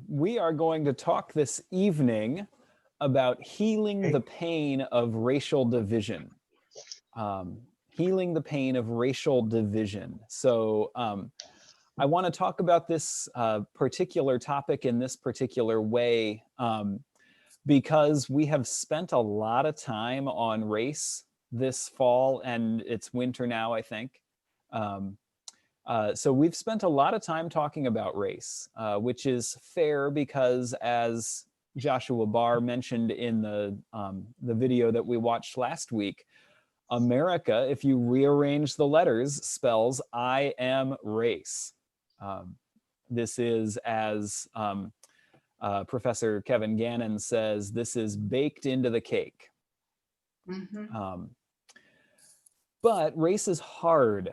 We are going to talk this evening about healing the pain of racial division. Healing the pain of racial division. So I want to talk about this particular topic in this particular way because we have spent a lot of time on race this fall, and it's winter now, I think. So we've spent a lot of time talking about race, which is fair because, as Joshua Barr mentioned in the video that we watched last week, America, if you rearrange the letters, spells I am race. This is, as Professor Kevin Gannon says, this is baked into the cake. Mm-hmm. But race is hard,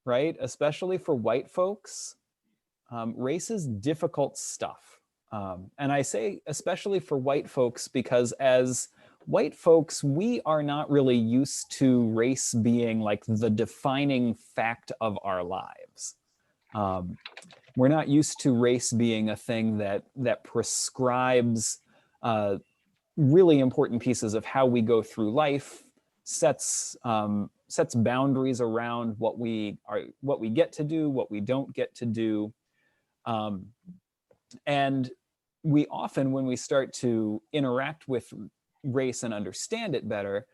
right? Especially for white folks. Race is difficult stuff. And I say especially for white folks because as white folks, we are not really used to race being like the defining fact of our lives. We're not used to race being a thing that prescribes really important pieces of how we go through life, sets boundaries around what we get to do, what we don't get to do. And we often, when we start to interact with race and understand it better,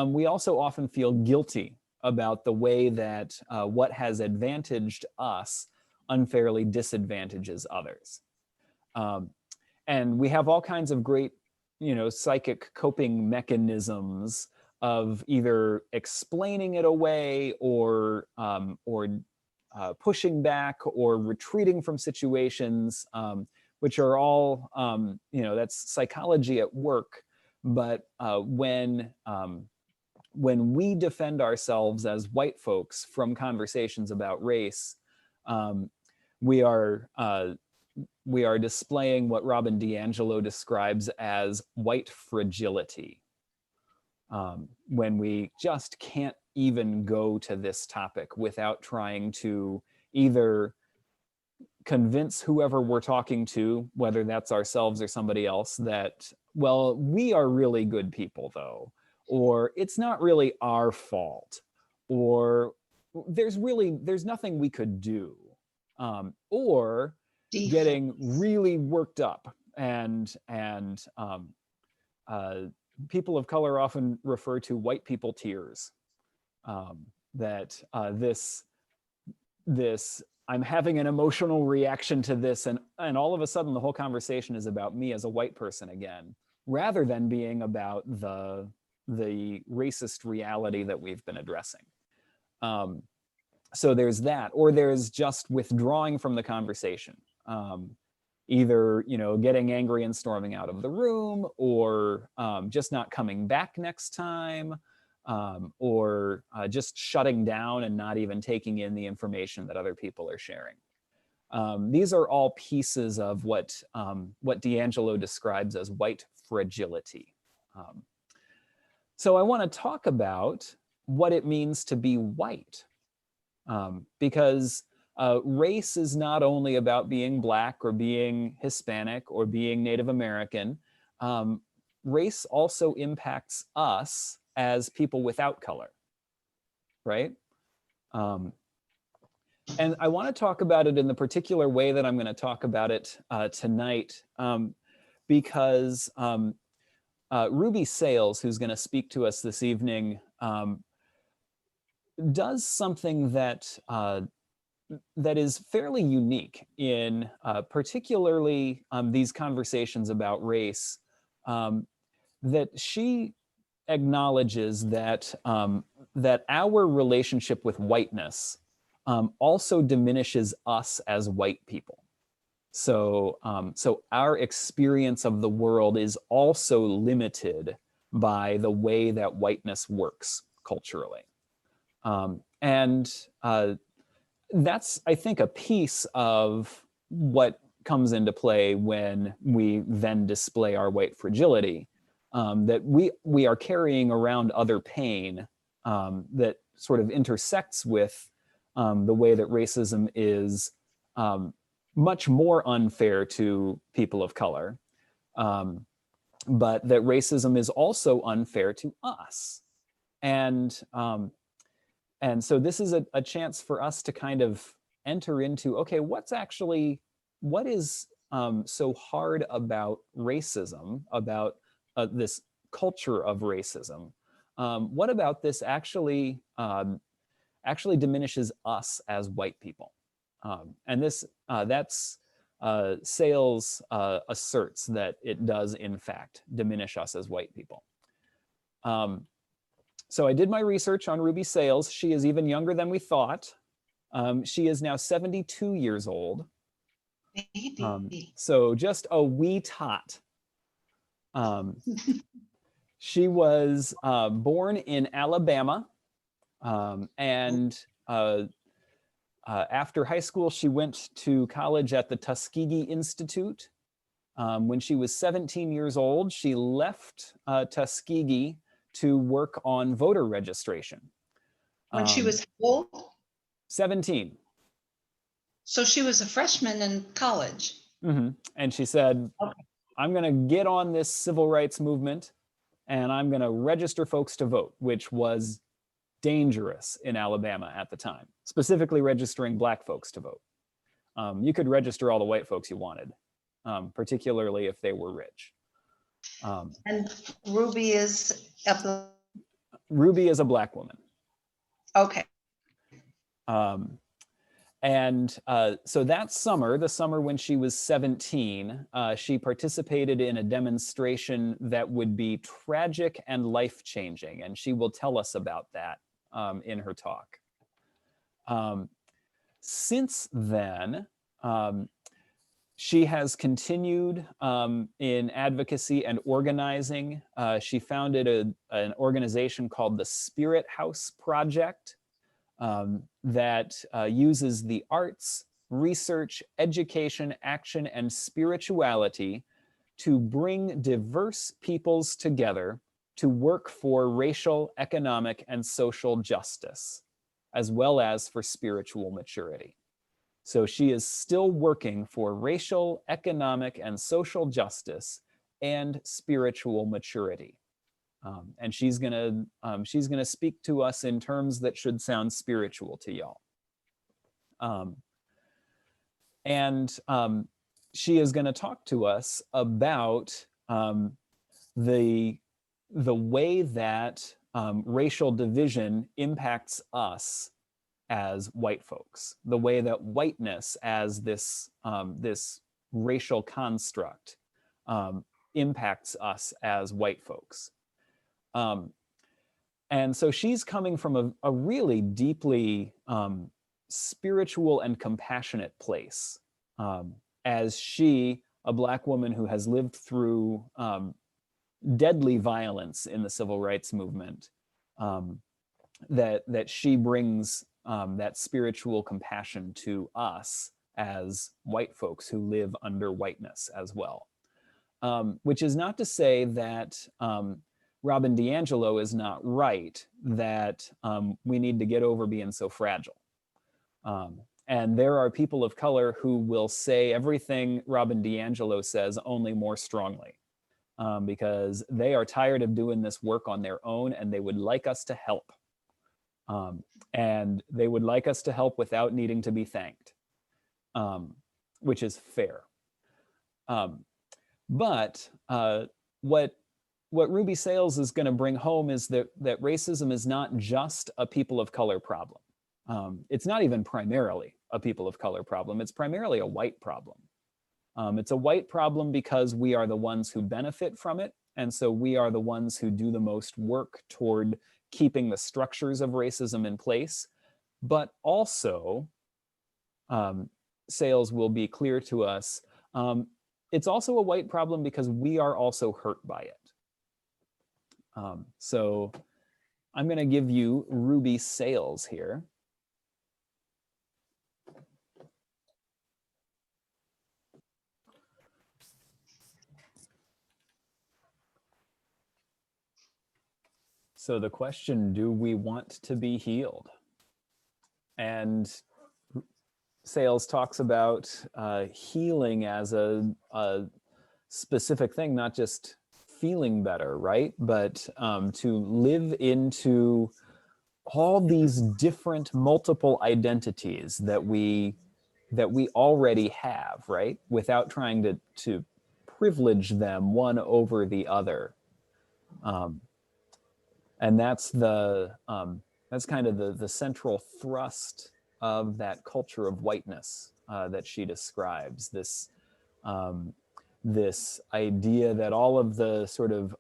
we also often feel guilty about the way that what has advantaged us unfairly disadvantages others. And we have all kinds of great, psychic coping mechanisms of either explaining it away or pushing back or retreating from situations, which are all, that's psychology at work. But when we defend ourselves as white folks from conversations about race, we are displaying what Robin DiAngelo describes as white fragility. When we just can't even go to this topic without trying to either convince whoever we're talking to, whether that's ourselves or somebody else, that, well, we are really good people though, or it's not really our fault, or there's nothing we could do, or getting really worked up and people of color often refer to white people tears, that this I'm having an emotional reaction to this, and all of a sudden the whole conversation is about me as a white person again, rather than being about the racist reality that we've been addressing. So there's that, or there's just withdrawing from the conversation. Either, getting angry and storming out of the room, or just not coming back next time, or just shutting down and not even taking in the information that other people are sharing. These are all pieces of what DiAngelo describes as white fragility. So I want to talk about what it means to be white, because race is not only about being Black or being Hispanic or being Native American. Race also impacts us as people without color, right? And I want to talk about it in the particular way that I'm going to talk about it tonight, because Ruby Sales, who's going to speak to us this evening, does something that is fairly unique in particularly these conversations about race, that she acknowledges that that our relationship with whiteness also diminishes us as white people. So our experience of the world is also limited by the way that whiteness works culturally. And that's, I think, a piece of what comes into play when we then display our white fragility, that we are carrying around other pain that sort of intersects with the way that racism is much more unfair to people of color, but that racism is also unfair to us. And so this is a chance for us to kind of enter into, okay, what is so hard about racism, about this culture of racism? What about this actually diminishes us as white people? And that's Sales asserts that it does in fact diminish us as white people. So I did my research on Ruby Sales. She is even younger than we thought. She is now 72 years old. So just a wee tot. She was born in Alabama, and after high school, she went to college at the Tuskegee Institute. When she was 17 years old, she left Tuskegee to work on voter registration. When she was how old? 17. So she was a freshman in college. Mm-hmm. And she said, okay, I'm going to get on this civil rights movement and I'm going to register folks to vote, which was dangerous in Alabama at the time, specifically registering Black folks to vote. You could register all the white folks you wanted, particularly if they were rich. And Ruby is a Black woman. Okay. And so that summer, the summer when she was 17, she participated in a demonstration that would be tragic and life-changing, and she will tell us about that in her talk. Since then, she has continued in advocacy and organizing. She founded an organization called the Spirit House Project that uses the arts, research, education, action, and spirituality to bring diverse peoples together to work for racial, economic, and social justice, as well as for spiritual maturity. So she is still working for racial, economic, and social justice and spiritual maturity. And she's gonna speak to us in terms that should sound spiritual to y'all. She is gonna talk to us about the way that racial division impacts us as white folks, the way that whiteness as this racial construct impacts us as white folks. And so she's coming from a really deeply spiritual and compassionate place, as she, a Black woman who has lived through deadly violence in the civil rights movement, that she brings that spiritual compassion to us as white folks who live under whiteness as well. Which is not to say that Robin DiAngelo is not right, that we need to get over being so fragile. And there are people of color who will say everything Robin DiAngelo says, only more strongly, because they are tired of doing this work on their own and they would like us to help. And they would like us to help without needing to be thanked, which is fair. But what Ruby Sales is going to bring home is that racism is not just a people of color problem. It's not even primarily a people of color problem. It's primarily a white problem. It's a white problem because we are the ones who benefit from it. And so we are the ones who do the most work toward keeping the structures of racism in place. But also, Sales will be clear to us, it's also a white problem because we are also hurt by it. So I'm going to give you Ruby Sales here. So the question, do we want to be healed? And Sales talks about healing as a specific thing, not just feeling better, right? But to live into all these different multiple identities that we already have, right? Without trying to privilege them one over the other. And that's that's kind of the central thrust of that culture of whiteness that she describes. This idea that all of the sort of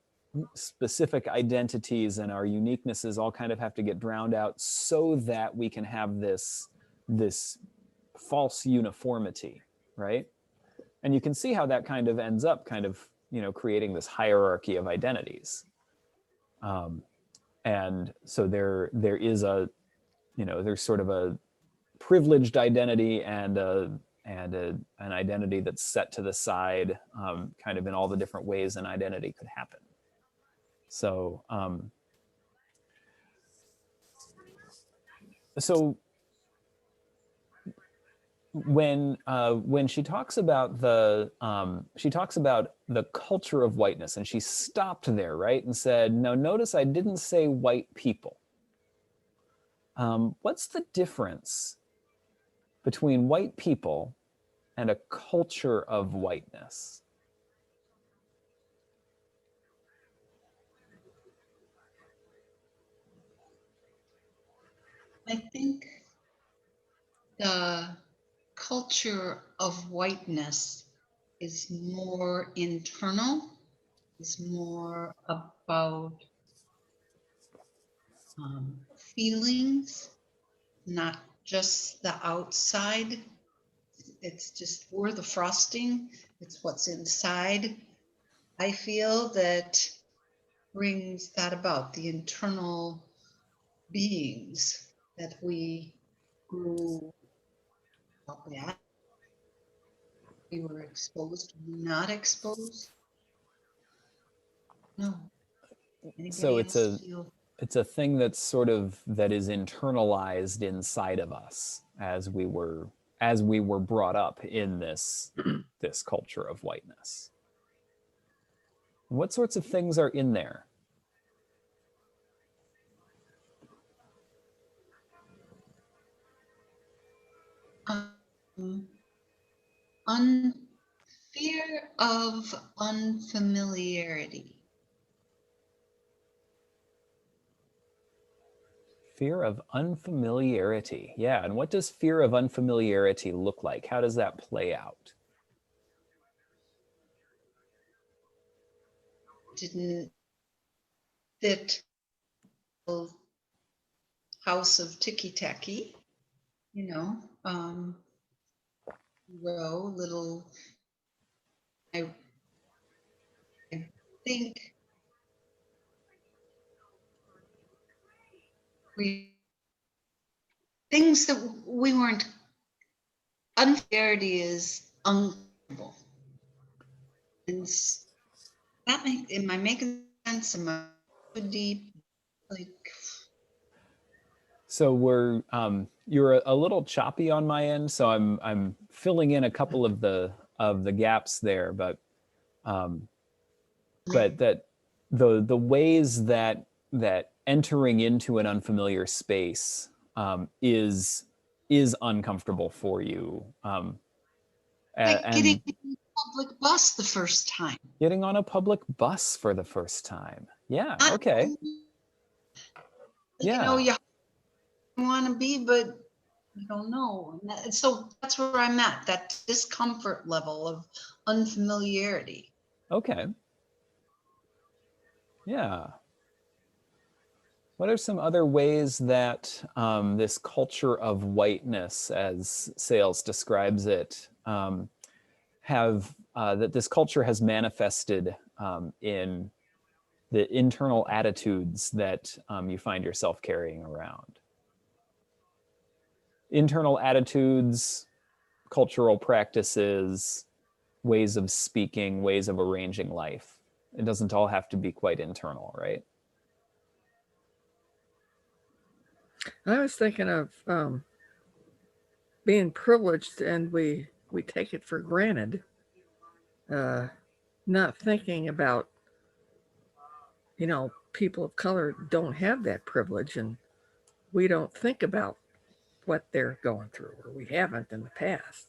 specific identities and our uniquenesses all kind of have to get drowned out so that we can have this false uniformity, right? And you can see how that kind of ends up kind of, creating this hierarchy of identities. And so there is there's sort of a privileged identity and an identity that's set to the side, kind of in all the different ways an identity could happen. So when she talks about the culture of whiteness, and she stopped there, right, and said, "No, notice I didn't say white people." What's the difference between white people and a culture of whiteness? I think the culture of whiteness is more internal, is more about feelings, not just the outside. It's just we're the frosting, it's what's inside. I feel that brings that about, the internal beings that we grew up at. We were exposed, not exposed. No. So Anybody else feel? it's a thing that's sort of that is internalized inside of us as we were brought up in this culture of whiteness. What sorts of things are in there? Fear of unfamiliarity. Fear of unfamiliarity. Yeah, and what does fear of unfamiliarity look like? How does that play out? Didn't fit the house of ticky tacky, row little. I think things that we weren't. Unfairity is uncomfortable. And am I making sense? Am I too deep? Like, So you're a little choppy on my end, so I'm filling in a couple of the gaps there, but that the ways that entering into an unfamiliar space is uncomfortable for you. like getting on a public bus the first time. Getting on a public bus for the first time. Yeah. Okay. Yeah. You want to be, but you don't know. So that's where I'm at, that discomfort level of unfamiliarity. Okay. Yeah. What are some other ways that this culture of whiteness, as Sales describes it, that this culture has manifested in the internal attitudes that you find yourself carrying around? Internal attitudes, cultural practices, ways of speaking, ways of arranging life. It doesn't all have to be quite internal, right? I was thinking of being privileged and we take it for granted, not thinking about, people of color don't have that privilege, and we don't think about what they're going through, or we haven't in the past.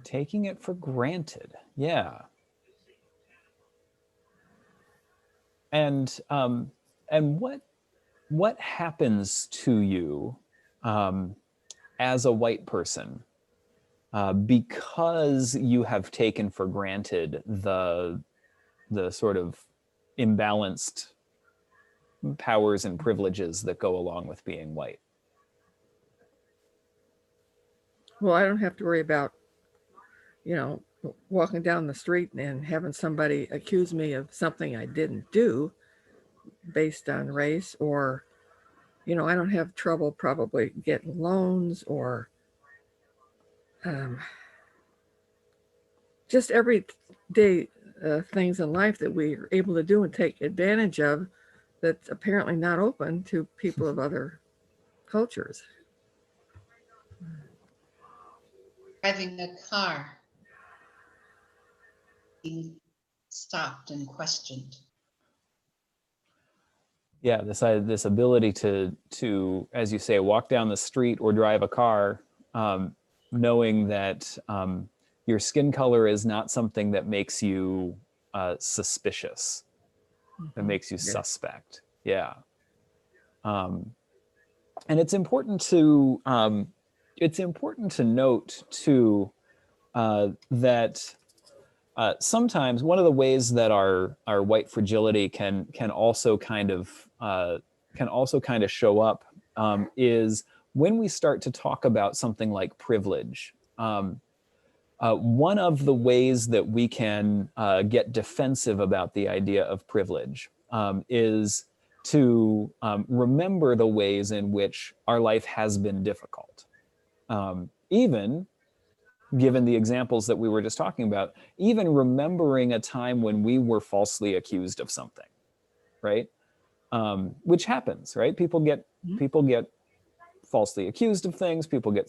Taking it for granted. Yeah. And what happens to you as a white person because you have taken for granted the sort of imbalanced powers and privileges that go along with being white? Well, I don't have to worry about, you know, walking down the street and having somebody accuse me of something I didn't do based on race, or, I don't have trouble probably getting loans, or um, just everyday things in life that we are able to do and take advantage of that's apparently not open to people of other cultures. Driving a car, being stopped and questioned. Yeah, this ability to, as you say, walk down the street or drive a car, knowing that your skin color is not something that makes you suspicious, that makes you suspect. Yeah. And it's important to note too that sometimes one of the ways that our white fragility can also kind of show up is when we start to talk about something like privilege. One of the ways that we can get defensive about the idea of privilege is to remember the ways in which our life has been difficult. Even given the examples that we were just talking about, even remembering a time when we were falsely accused of something, right? Which happens, right? People get falsely accused of things. People get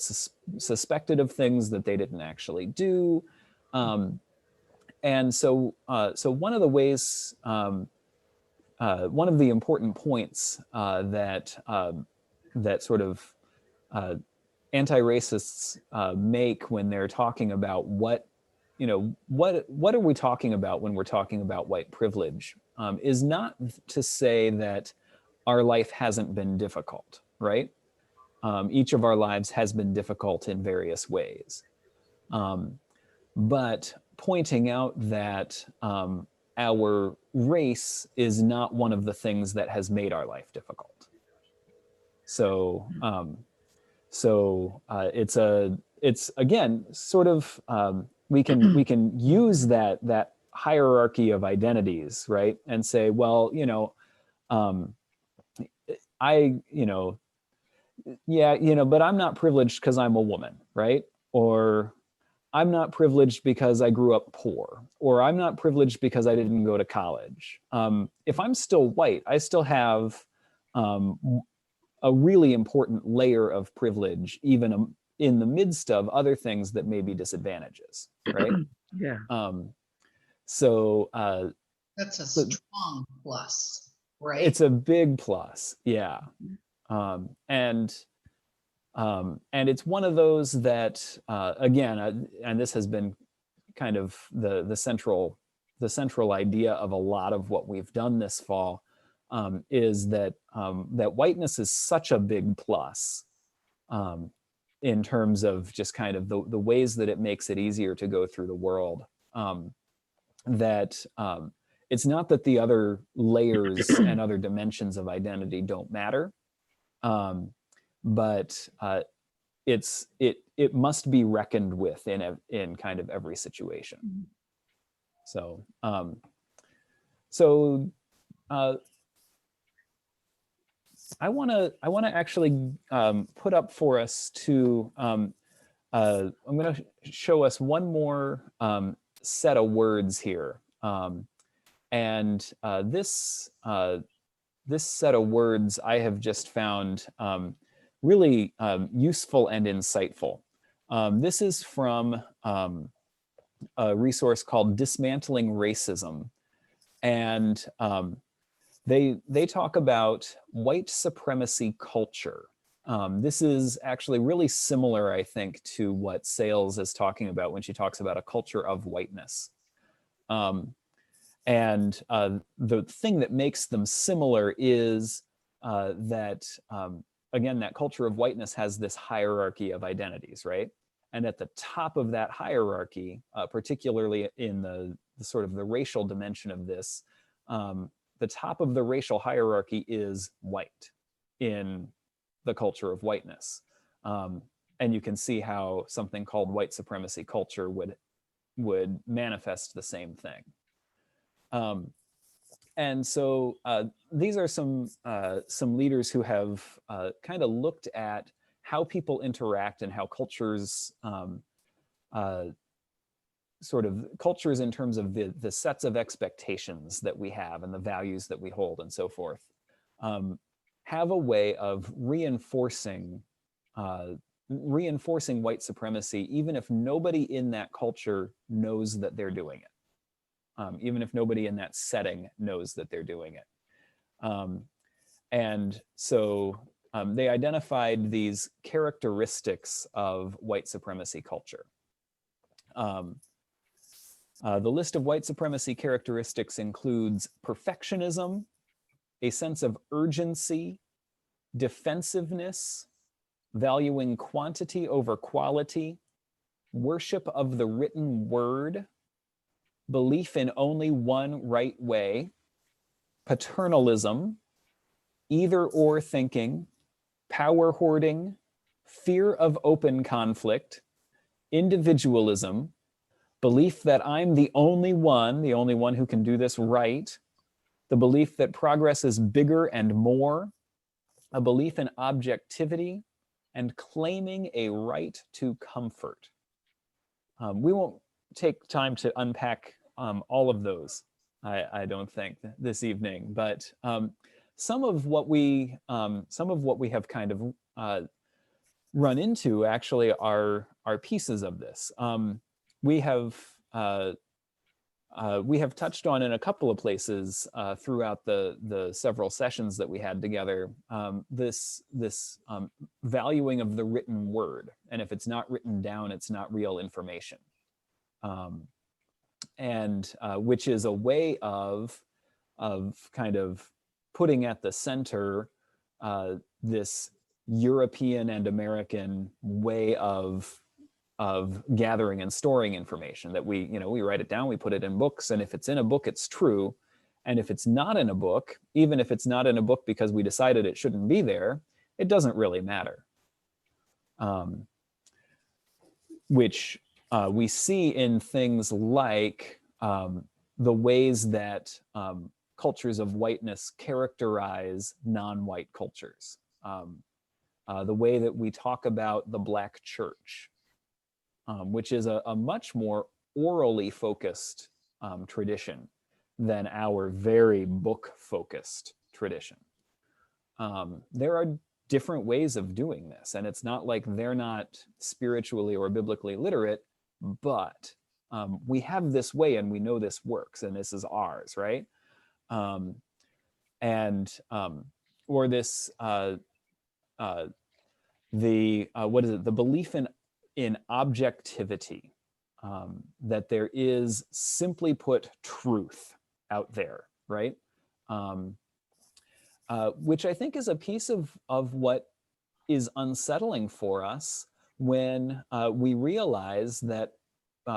suspected of things that they didn't actually do. And so one of the ways, one of the important points that sort of anti-racists make when they're talking about what are we talking about when we're talking about white privilege, is not to say that our life hasn't been difficult, right? Each of our lives has been difficult in various ways. But pointing out that our race is not one of the things that has made our life difficult. So it's again sort of we can use that hierarchy of identities, right, and say, well, but I'm not privileged because I'm a woman, right? Or I'm not privileged because I grew up poor, or I'm not privileged because I didn't go to college. If I'm still white, I still have a really important layer of privilege, even in the midst of other things that may be disadvantages, right? Yeah. So that's a strong plus, right? It's a big plus, yeah. And it's one of those that again, and this has been kind of the central idea of a lot of what we've done this fall, is that whiteness is such a big plus in terms of just kind of the ways that it makes it easier to go through the world, that it's not that the other layers and other dimensions of identity don't matter, but it must be reckoned with in kind of every situation. So I want to actually put up for us to I'm going to show us one more set of words here, and this set of words I have just found really useful and insightful. This is from a resource called Dismantling Racism. And they talk about white supremacy culture. This is actually really similar, I think, to what Sales is talking about when she talks about a culture of whiteness. And the thing that makes them similar is that, again, that culture of whiteness has this hierarchy of identities, right? And at the top of that hierarchy, particularly in the sort of the racial dimension of this, the top of the racial hierarchy is white in the culture of whiteness. And you can see how something called white supremacy culture would manifest the same thing. And so these are some leaders who have kind of looked at how people interact and how cultures, sort of cultures in terms of the sets of expectations that we have and the values that we hold and so forth, have a way of reinforcing white supremacy, even if nobody in that culture knows that they're doing it. Even if nobody in that setting knows that they're doing it. And so they identified these characteristics of white supremacy culture. The list of white supremacy characteristics includes perfectionism, a sense of urgency, defensiveness, valuing quantity over quality, worship of the written word, belief in only one right way, paternalism, either-or thinking, power hoarding, fear of open conflict, individualism, belief that I'm the only one who can do this right, the belief that progress is bigger and more, a belief in objectivity, and claiming a right to comfort. We won't take time to unpack all of those, I don't think, this evening, but some of what we have kind of run into actually are pieces of this. We have touched on in a couple of places throughout the several sessions that we had together, this valuing of the written word, and if it's not written down, it's not real information, and which is a way of kind of putting at the center this European and American way of gathering and storing information, that we write it down, we put it in books, and if it's in a book, it's true. And if it's not in a book, even if it's not in a book because we decided it shouldn't be there, it doesn't really matter. Which we see in things like the ways that cultures of whiteness characterize non-white cultures. The way that we talk about the Black church, which is a much more orally focused tradition than our very book-focused tradition. There are different ways of doing this, and it's not like they're not spiritually or biblically literate, but we have this way and we know this works and this is ours, right? Or this the belief in objectivity, that there is, simply put, truth out there, right? Which I think is a piece of what is unsettling for us when we realize that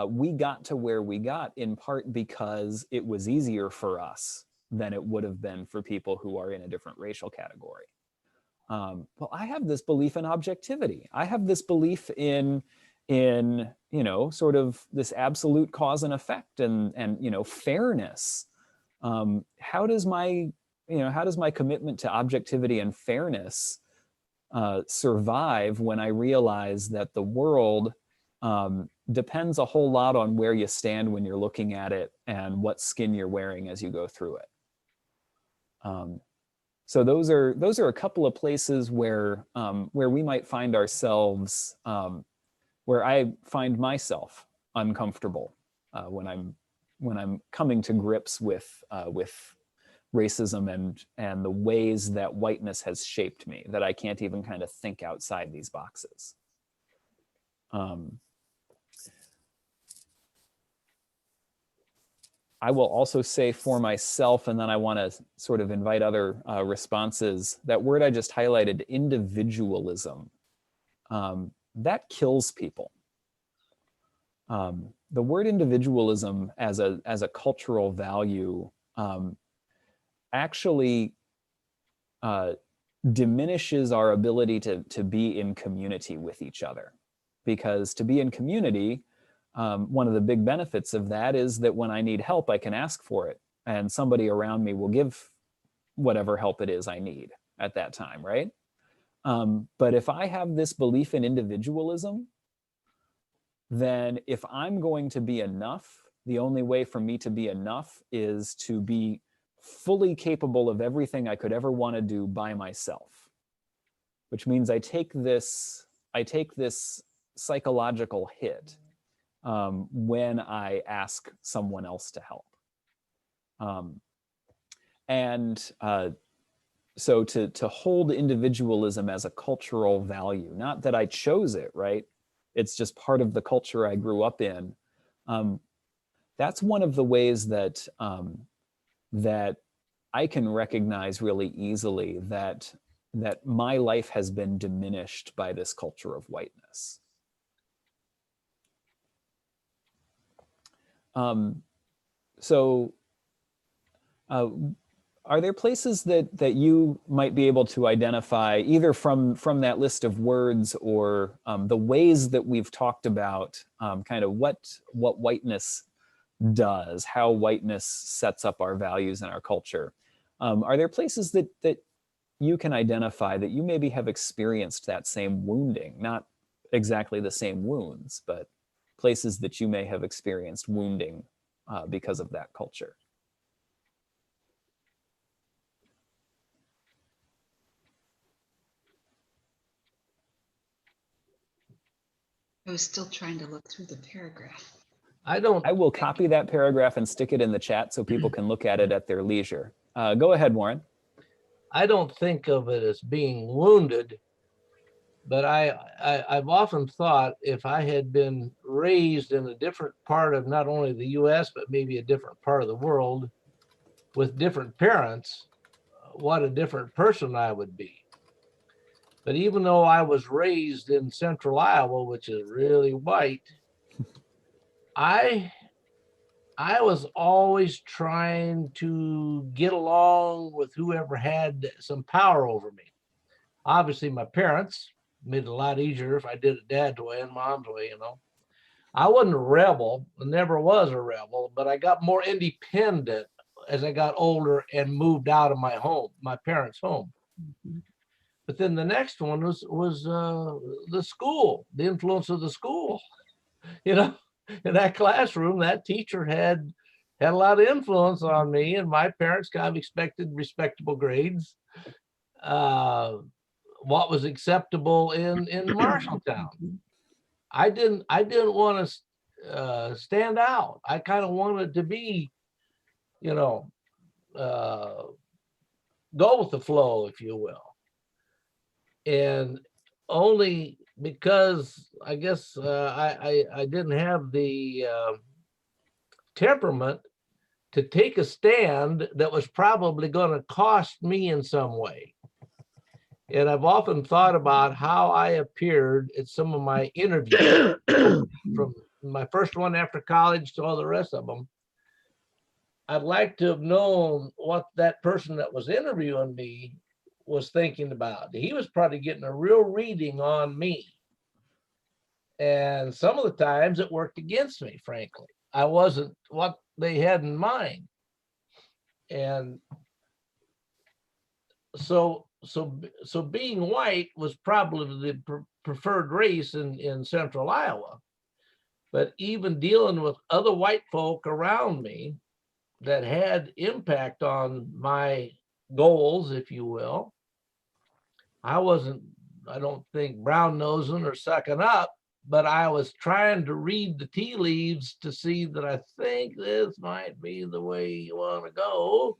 we got to where we got in part because it was easier for us than it would have been for people who are in a different racial category. Well, I have this belief in objectivity. I have this belief in sort of this absolute cause and effect and fairness. How does my commitment to objectivity and fairness survive when I realize that the world depends a whole lot on where you stand when you're looking at it and what skin you're wearing as you go through it? So those are a couple of places where we might find ourselves, where I find myself uncomfortable when I'm coming to grips with racism and the ways that whiteness has shaped me, that I can't even kind of think outside these boxes. I will also say for myself, and then I want to sort of invite other responses, that word I just highlighted, individualism, that kills people. The word individualism as a cultural value actually diminishes our ability to be in community with each other. Because to be in community, one of the big benefits of that is that when I need help, I can ask for it, and somebody around me will give whatever help it is I need at that time, right? But if I have this belief in individualism, then if I'm going to be enough, the only way for me to be enough is to be fully capable of everything I could ever want to do by myself, which means I take this psychological hit when I ask someone else to help. So to hold individualism as a cultural value, not that I chose it, right? It's just part of the culture I grew up in. That's one of the ways that that I can recognize really easily that my life has been diminished by this culture of whiteness. Are there places that you might be able to identify, either from that list of words or the ways that we've talked about kind of what whiteness does, how whiteness sets up our values and our culture? Are there places that you can identify that you maybe have experienced that same wounding, not exactly the same wounds, but places that you may have experienced wounding because of that culture? I was still trying to look through the paragraph. I will copy that paragraph and stick it in the chat so people can look at it at their leisure. Go ahead, Warren. I don't think of it as being wounded, but I've often thought if I had been raised in a different part of not only the US, but maybe a different part of the world with different parents, what a different person I would be. But even though I was raised in central Iowa, which is really white, I was always trying to get along with whoever had some power over me. Obviously, my parents made it a lot easier if I did it dad's way and mom's way, you know. I wasn't a rebel, never was a rebel, but I got more independent as I got older and moved out of my home, my parents' home. Mm-hmm. But then the next one was the school, the influence of the school. You know, in that classroom, that teacher had a lot of influence on me, and my parents kind of expected respectable grades. What was acceptable in Marshalltown. I didn't want to stand out. I kind of wanted to be, you know, go with the flow, if you will. And only because I guess I didn't have the temperament to take a stand that was probably going to cost me in some way. And I've often thought about how I appeared at some of my interviews, from my first one after college to all the rest of them. I'd like to have known what that person that was interviewing me was thinking about. He was probably getting a real reading on me. And some of the times it worked against me, frankly. I wasn't what they had in mind. And so being white was probably the preferred race in central Iowa. But even dealing with other white folk around me that had impact on my goals, if you will. I don't think brown nosing or sucking up, but I was trying to read the tea leaves to see that I think this might be the way you want to go,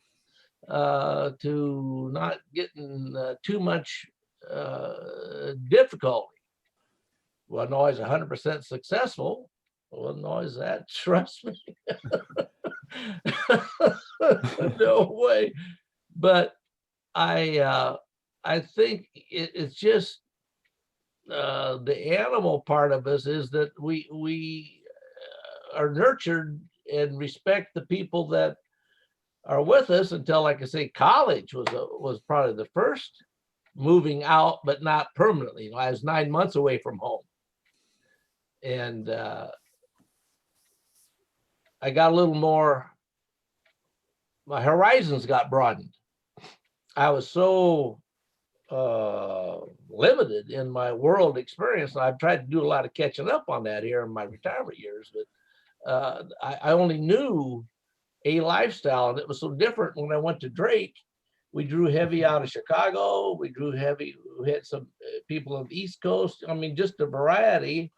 to not getting too much difficulty. Wasn't always 100% successful. Wasn't always that, trust me. No way. But I think it's just the animal part of us is that we are nurtured and respect the people that are with us until, like I say, college was probably the first moving out, but not permanently. You know, I was 9 months away from home, and I got a little more. My horizons got broadened. I was so limited in my world experience. And I've tried to do a lot of catching up on that here in my retirement years, but I only knew a lifestyle, and it was so different when I went to Drake. We drew heavy out of Chicago. We drew heavy. We had some people on the East Coast. I mean, just a variety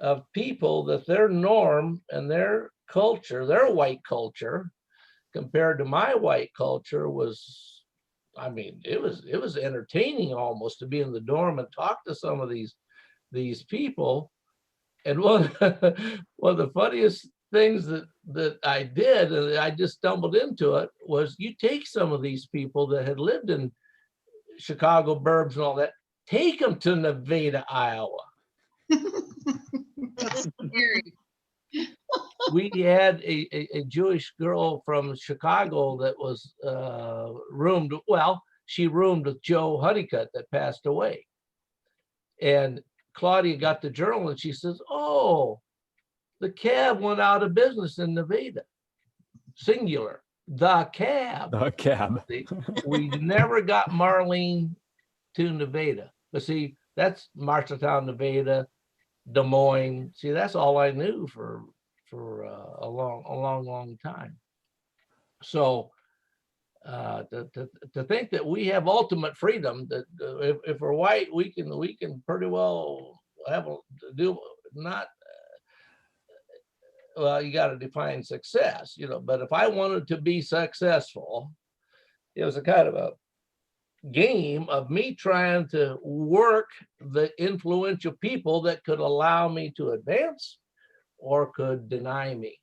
of people that their norm and their culture, their white culture, compared to my white culture was, I mean, it was entertaining almost to be in the dorm and talk to some of these people. And one of the funniest things that I did, and I just stumbled into it, was you take some of these people that had lived in Chicago burbs and all that, take them to Nevada, Iowa. That's scary. We had a Jewish girl from Chicago that was roomed, well, she roomed with Joe Honeycutt that passed away. And Claudia got the journal and she says, oh, the cab went out of business in Nevada. Singular, the cab. The cab. We never got Marlene to Nevada. But see, that's Marshalltown, Nevada, Des Moines. See, that's all I knew for a long time. So to think that we have ultimate freedom, that if we're white, we can pretty well do not. Well, you got to define success, you know. But if I wanted to be successful, it was a kind of a game of me trying to work the influential people that could allow me to advance or could deny me.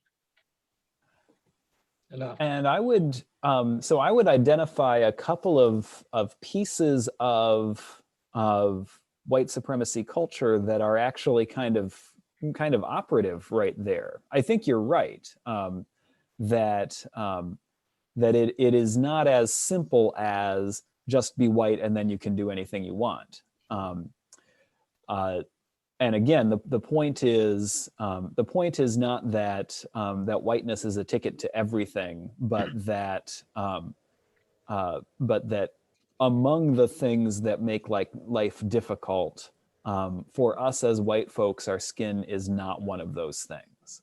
Enough. And I would, so I would identify a couple of pieces of white supremacy culture that are actually kind of operative right there. I think you're right, that it is not as simple as just be white and then you can do anything you want. And again, the point is not that that whiteness is a ticket to everything, but that among the things that make life difficult, for us as white folks, our skin is not one of those things.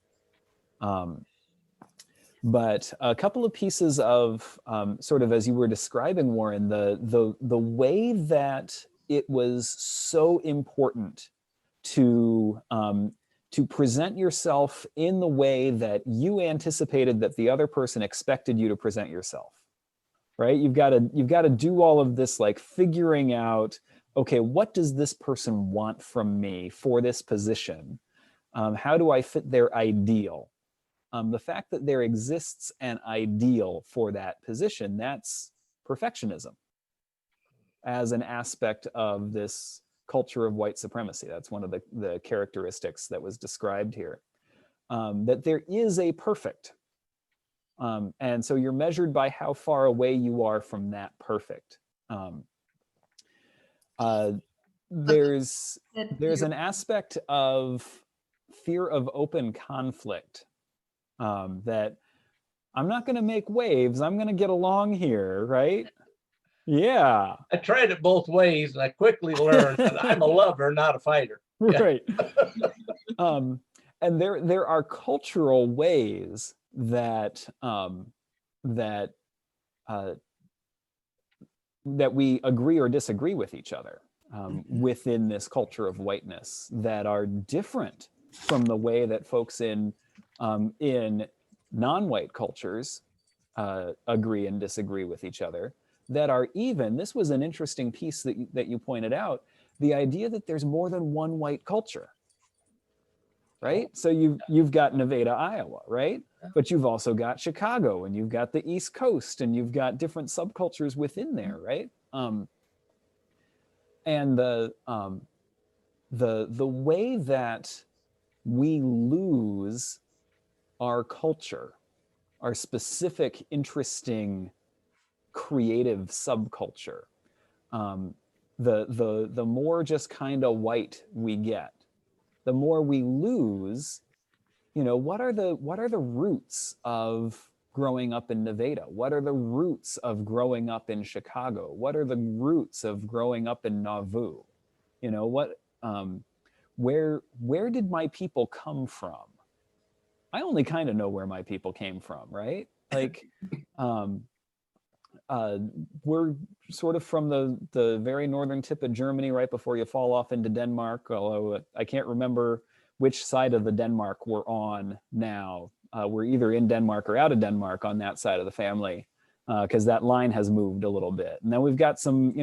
But a couple of pieces of sort of, as you were describing, Warren, the way that it was so important to present yourself in the way that you anticipated that the other person expected you to present yourself, right? You've got to do all of this, like figuring out, okay, what does this person want from me for this position? How do I fit their ideal? The fact that there exists an ideal for that position, that's perfectionism as an aspect of this culture of white supremacy. That's one of the characteristics that was described here, that there is a perfect. And so you're measured by how far away you are from that perfect. There's an aspect of fear of open conflict, that I'm not going to make waves, I'm going to get along here, right? Yeah. I tried it both ways and I quickly learned that I'm a lover, not a fighter. Yeah. Right. And there are cultural ways that that we agree or disagree with each other within this culture of whiteness that are different from the way that folks in non-white cultures agree and disagree with each other, that are even, this was an interesting piece that you pointed out, the idea that there's more than one white culture, right? So you've got Nevada, Iowa, right? But you've also got Chicago, and you've got the East Coast, and you've got different subcultures within there, right? And the way that we lose our culture, our specific, interesting, creative subculture, the more just kind of white we get, the more we lose. You know, what are the roots of growing up in Nevada? What are the roots of growing up in Chicago? What are the roots of growing up in Nauvoo? You know, what where did my people come from? I only kind of know where my people came from, right? Like we're sort of from the very northern tip of Germany, right before you fall off into Denmark, although I can't remember which side of the Denmark we're on now. We're either in Denmark or out of Denmark on that side of the family, because that line has moved a little bit. And then we've got some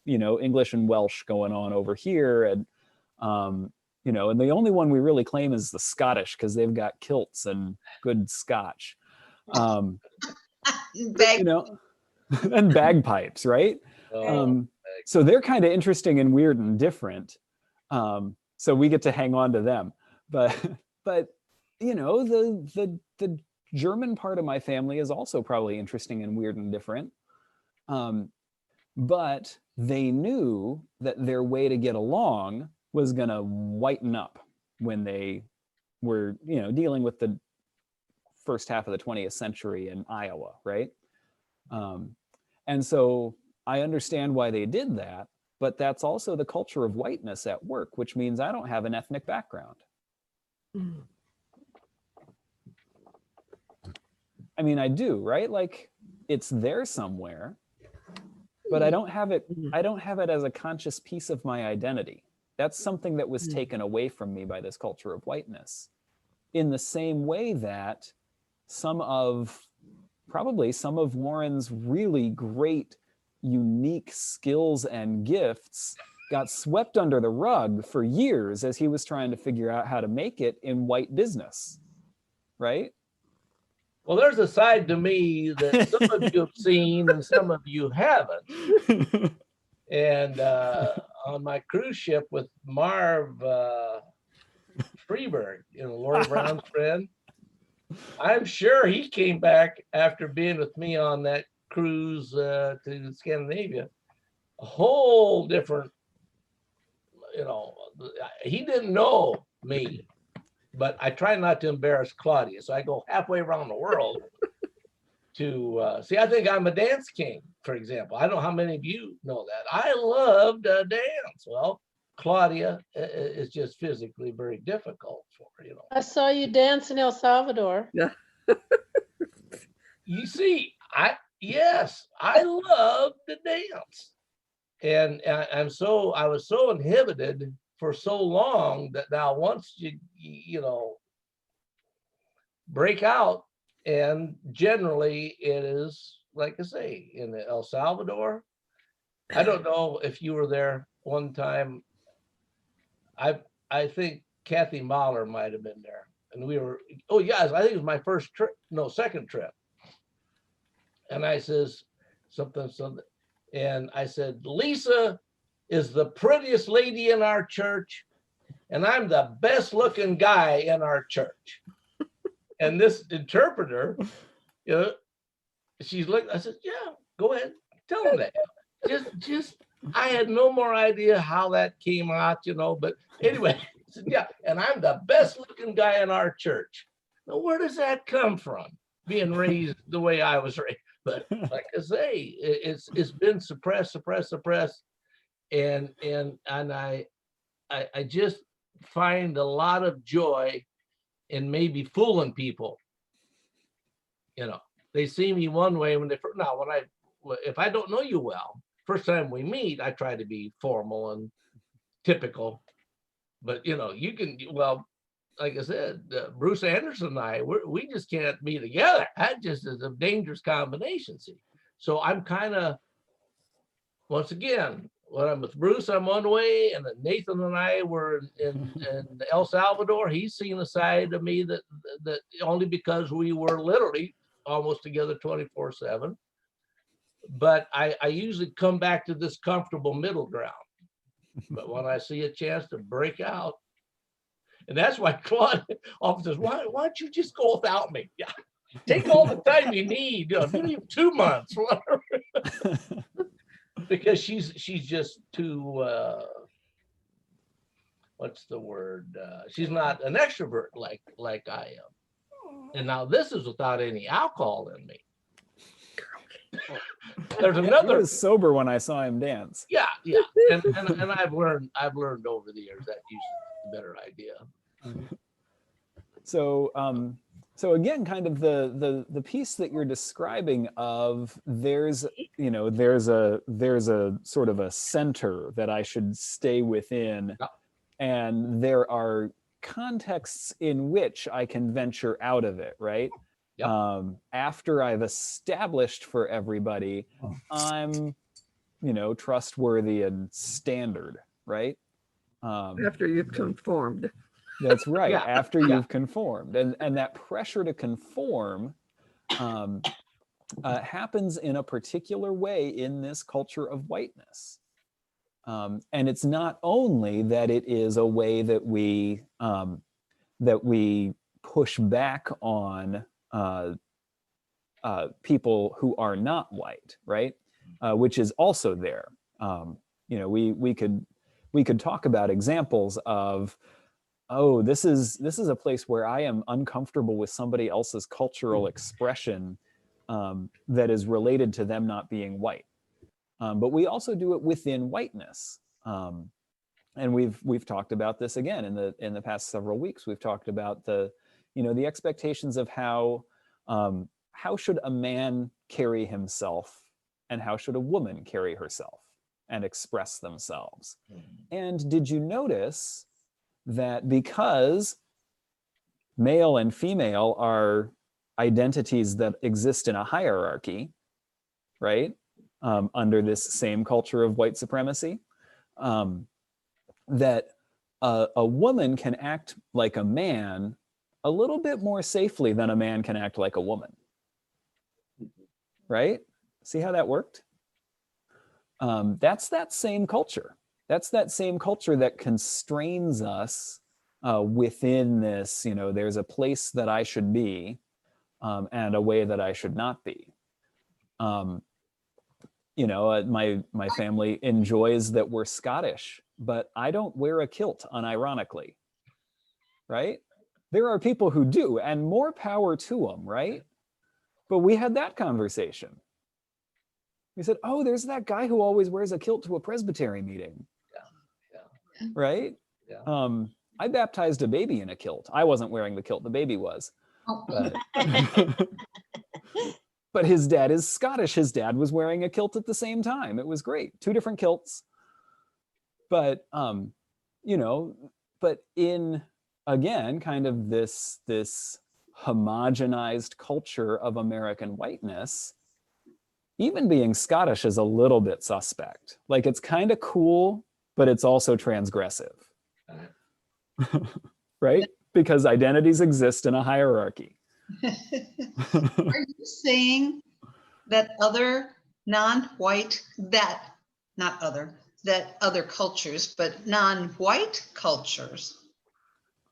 English and Welsh going on over here, and and the only one we really claim is the Scottish, because they've got kilts and good Scotch, and bagpipes, right? So they're kind of interesting and weird and different. So we get to hang on to them, but the German part of my family is also probably interesting and weird and different. But they knew that their way to get along was going to whiten up when they were, dealing with the first half of the 20th century in Iowa, right? And so I understand why they did that, but that's also the culture of whiteness at work, which means I don't have an ethnic background. I mean, I do, right? Like, it's there somewhere, but I don't have it. I don't have it as a conscious piece of my identity. That's something that was taken away from me by this culture of whiteness. In the same way that probably some of Warren's really great, unique skills and gifts got swept under the rug for years as he was trying to figure out how to make it in white business, right? Well, there's a side to me that some of you have seen and some of you haven't. And on my cruise ship with Marv Freeberg, Lori Brown's friend, I'm sure he came back after being with me on that cruise to Scandinavia, a whole different, he didn't know me, but I try not to embarrass Claudia. So I go halfway around the world to see. I think I'm a dance king, for example. I don't know how many of you know that. I love to dance. Well, Claudia is just physically very difficult for her, I saw you dance in El Salvador. Yeah. You see, I love to dance. And I was so inhibited for so long that now once you break out, and generally it is, like I say, in El Salvador. I don't know if you were there one time. I think Kathy Mahler might have been there, and we were, I think it was my second trip. And I says something, and I said, Lisa is the prettiest lady in our church, and I'm the best looking guy in our church. And this interpreter, she's like, I said, yeah, go ahead, tell him that. Just, I had no more idea how that came out, but anyway, I said, yeah, and I'm the best looking guy in our church. Now, where does that come from? Being raised the way I was raised. But like I say, it's been suppressed. And I just find a lot of joy in maybe fooling people. They see me one way when if I don't know you well, first time we meet, I try to be formal and typical. But you know, you can, well, like I said, Bruce Anderson and I, we just can't be together. That just is a dangerous combination. See, so I'm kind of, once again, when I'm with Bruce, I'm one way, and then Nathan and I were in El Salvador. He's seen a side of me that only because we were literally almost together 24/7. But I usually come back to this comfortable middle ground. But when I see a chance to break out, and that's why Claude often says, why don't you just go without me? Yeah, take all the time you need. You know, give me 2 months, whatever. Because she's just too, what's the word? She's not an extrovert like I am. And now this is without any alcohol in me. There's He another. was sober when I saw him dance. Yeah, and I've learned over the years that usually a better idea. So so again, kind of the piece that you're describing of there's a sort of a center that I should stay within, Yeah. and there are contexts in which I can venture out of it, right? Yep. After I've established for everybody, I'm, trustworthy and standard, right? After you've conformed. That's right. Yeah. After Yeah. you've conformed, and that pressure to conform happens in a particular way in this culture of whiteness. And it's not only that it is a way that we push back on people who are not white, right? Which is also there. We could talk about examples of, oh, this is a place where I am uncomfortable with somebody else's cultural expression that is related to them not being white. But we also do it within whiteness. And we've talked about this again in the past several weeks. We've talked about the expectations of how should a man carry himself and how should a woman carry herself and express themselves. And did you notice that because male and female are identities that exist in a hierarchy, right? Under this same culture of white supremacy, that a woman can act like a man a little bit more safely than a man can act like a woman, right? See how that worked? That's that same culture. That's that same culture that constrains us within this, there's a place that I should be and a way that I should not be. My family enjoys that we're Scottish, but I don't wear a kilt unironically, right? There are people who do, and more power to them, right? But we had that conversation. We said, oh, there's that guy who always wears a kilt to a presbytery meeting. Yeah. Right? Yeah. I baptized a baby in a kilt. I wasn't wearing the kilt, the baby was. Oh. But his dad is Scottish. His dad was wearing a kilt at the same time. It was great. 2 different kilts. But, but in, again, kind of this homogenized culture of American whiteness, even being Scottish is a little bit suspect. Like, it's kind of cool, but it's also transgressive. Right? Because identities exist in a hierarchy. Are you saying that other non-white, that other cultures, but non-white cultures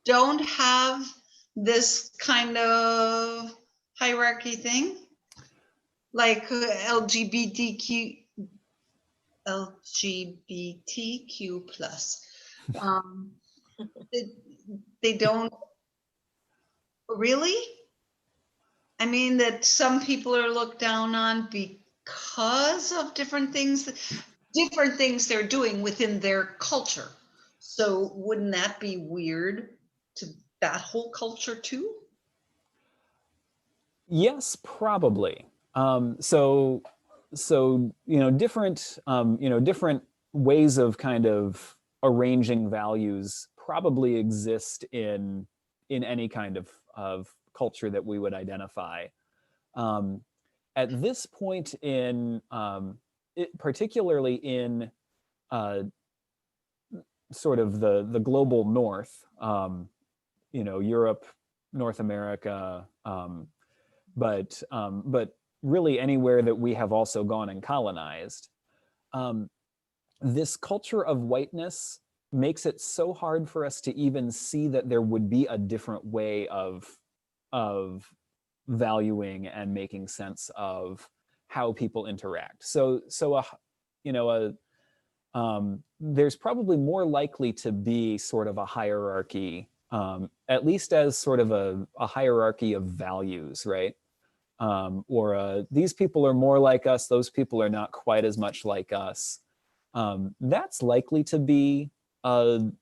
don't have this kind of hierarchy thing? Like LGBTQ plus. They don't really? I mean, that some people are looked down on because of different things they're doing within their culture. So wouldn't that be weird to that whole culture too? Yes, probably. So so different ways of kind of arranging values probably exist in any kind of culture that we would identify. At this point in particularly in sort of the global north, Europe, North America, but really anywhere that we have also gone and colonized, this culture of whiteness makes it so hard for us to even see that there would be a different way of valuing and making sense of how people interact. There's probably more likely to be sort of a hierarchy, at least as sort of a hierarchy of values, right? These people are more like us, those people are not quite as much like us. That's likely to be an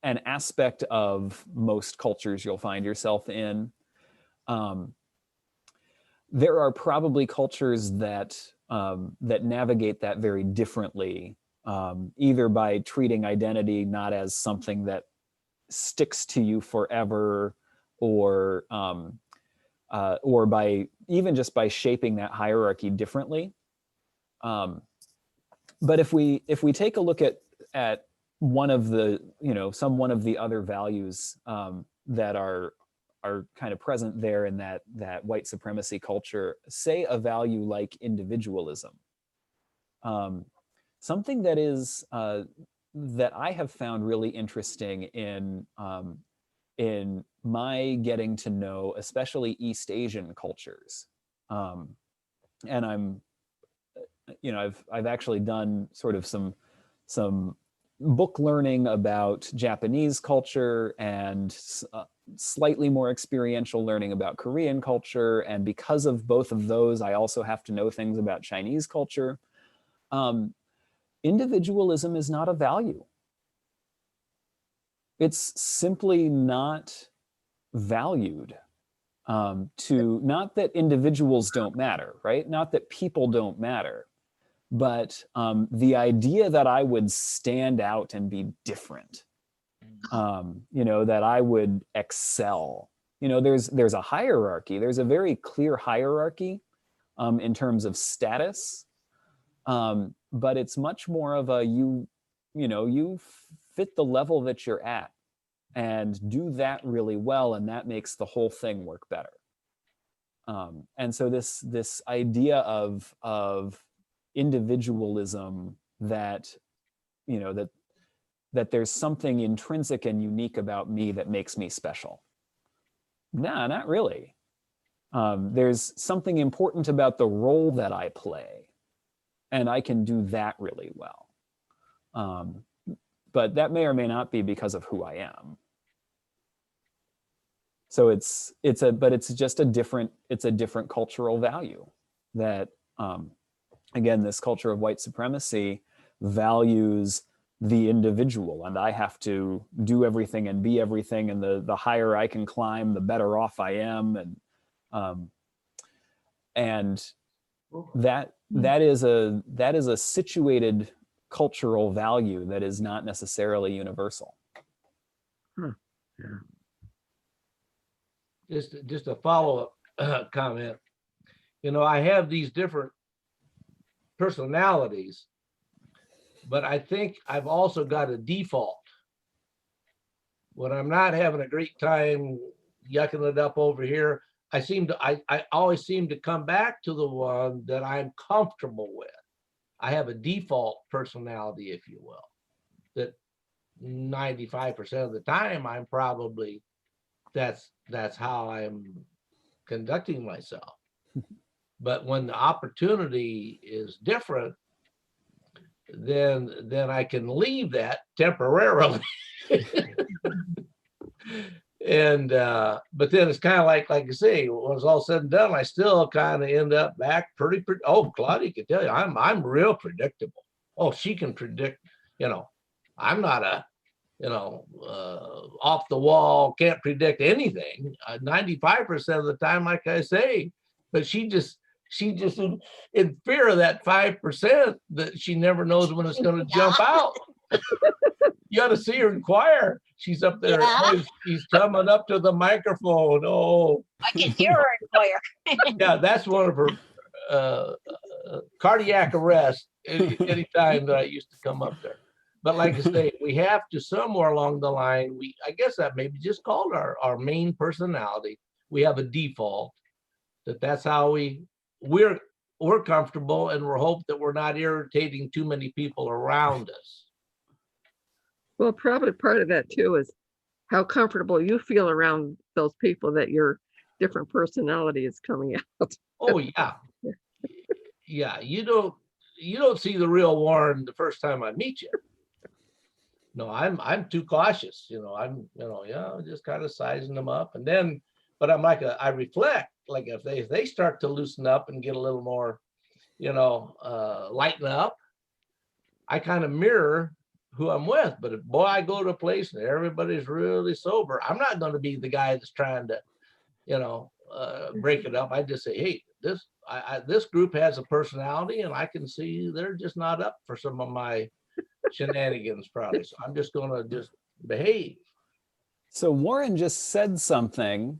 aspect of most cultures you'll find yourself in. There are probably cultures that navigate that very differently, either by treating identity not as something that sticks to you forever, or by even just by shaping that hierarchy differently. But if we take a look at one of the one of the other values that are kind of present there in that white supremacy culture, say a value like individualism, something that is that I have found really interesting in my getting to know, especially East Asian cultures, and I've actually done sort of some book learning about Japanese culture and slightly more experiential learning about Korean culture. And because of both of those, I also have to know things about Chinese culture. Individualism is not a value. It's simply not valued. Not that individuals don't matter, right? Not that people don't matter, but the idea that I would stand out and be different, that I would excel. There's a hierarchy. There's a very clear hierarchy in terms of status, but it's much more of a you fit the level that you're at and do that really well, and that makes the whole thing work better. And so this idea of individualism, that that there's something intrinsic and unique about me that makes me special. Nah, not really. There's something important about the role that I play, and I can do that really well. But that may or may not be because of who I am. So it's just a different cultural value that, again, this culture of white supremacy values the individual, and I have to do everything and be everything, and the higher I can climb, the better off I am, and that is a situated cultural value that is not necessarily universal. Yeah. Just a follow-up comment. I have these different personalities, but I think I've also got a default. When I'm not having a great time yucking it up over here, I always seem to come back to the one that I'm comfortable with. I have a default personality, if you will, that 95% of the time I'm probably, that's how I'm conducting myself. But when the opportunity is different, then I can leave that temporarily. And but then it's kind of like you say, when it's all said and done, I still kind of end up back pretty. Oh, Claudia can tell you, I'm real predictable. Oh, she can predict. I'm not a off the wall, can't predict anything 95% of the time, like I say. But she just She just in fear of that 5% that she never knows when it's going to jump out. You ought to see her in choir. She's up there. Yeah. Oh, she's coming up to the microphone. Oh, I can hear her in choir. yeah, that's one of her cardiac arrest anytime that I used to come up there. But like I say, we have to somewhere along the line, I guess that maybe just called our main personality. We have a default that's how we're comfortable, and we're hope that we're not irritating too many people around us. Well, probably part of that too is how comfortable you feel around those people that your different personality is coming out. Oh yeah. Yeah, you don't see the real Warren the first time I meet you. No, I'm too cautious, I'm just kind of sizing them up, and then but I'm like I reflect, like if they start to loosen up and get a little more, lighten up, I kind of mirror who I'm with. But if I go to a place and everybody's really sober, I'm not going to be the guy that's trying to, break it up. I just say, hey, this group has a personality, and I can see they're just not up for some of my shenanigans probably. So I'm just going to just behave. So Warren just said something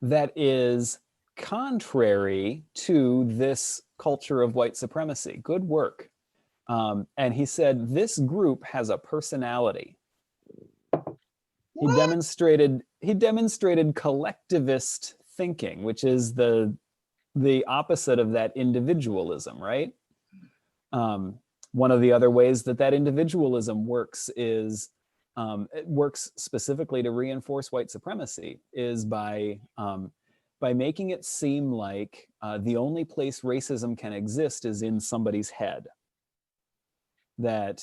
that is contrary to this culture of white supremacy. Good work. And he said, this group has a personality. He demonstrated collectivist thinking, which is the opposite of that individualism, right? One of the other ways that individualism works is it works specifically to reinforce white supremacy is by making it seem like the only place racism can exist is in somebody's head. That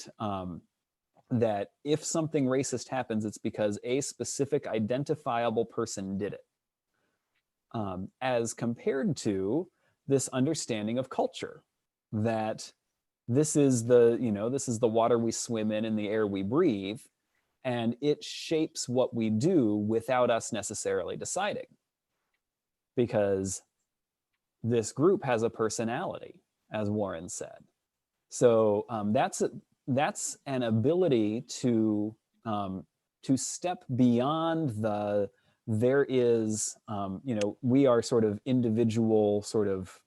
if something racist happens, it's because a specific identifiable person did it. As compared to this understanding of culture, that this is the water we swim in and the air we breathe, and it shapes what we do without us necessarily deciding. Because this group has a personality, as Warren said. So that's an ability to step beyond there is, we are sort of individual, sort of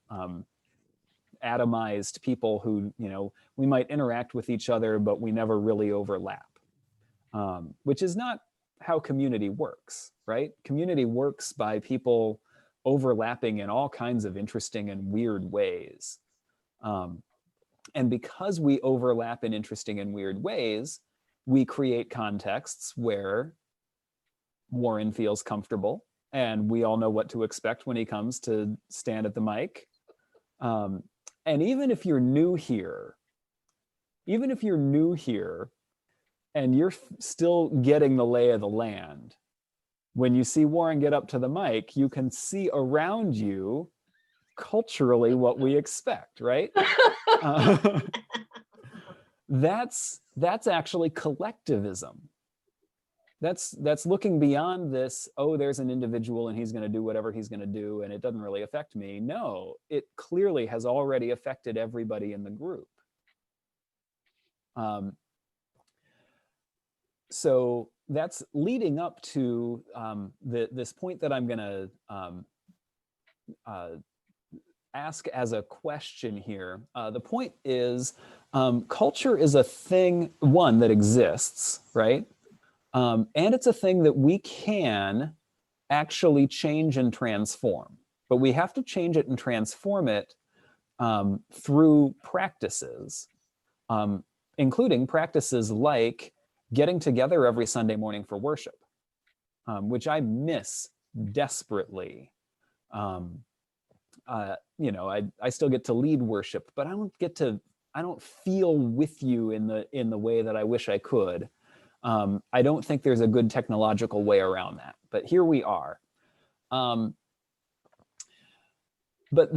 atomized people who, we might interact with each other, but we never really overlap, which is not how community works, right? Community works by people overlapping in all kinds of interesting and weird ways. And because we overlap in interesting and weird ways, we create contexts where Warren feels comfortable, and we all know what to expect when he comes to stand at the mic. And even if you're new here, and you're still getting the lay of the land, when you see Warren get up to the mic, you can see around you culturally what we expect, right? That's actually collectivism. That's looking beyond this, oh, there's an individual and he's going to do whatever he's going to do and it doesn't really affect me. No, it clearly has already affected everybody in the group. So that's leading up to this point that I'm going to ask as a question here. The point is, culture is a thing, one, that exists, right? And it's a thing that we can actually change and transform. But we have to change it and transform it through practices, including practices like getting together every Sunday morning for worship, which I miss desperately. I still get to lead worship, but I don't feel with you in the way that I wish I could. I don't think there's a good technological way around that, but here we are. But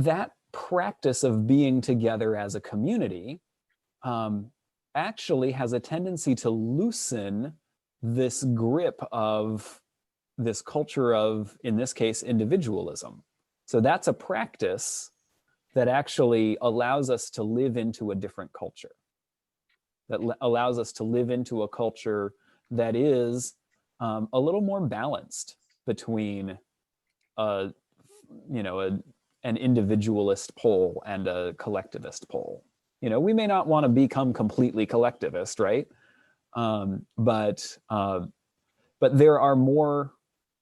that practice of being together as a community actually has a tendency to loosen this grip of this culture of, in this case, individualism. So that's a practice that actually allows us to live into a different culture, that allows us to live into a culture that is a little more balanced between an individualist pole and a collectivist pole. We may not want to become completely collectivist, right? But there are more,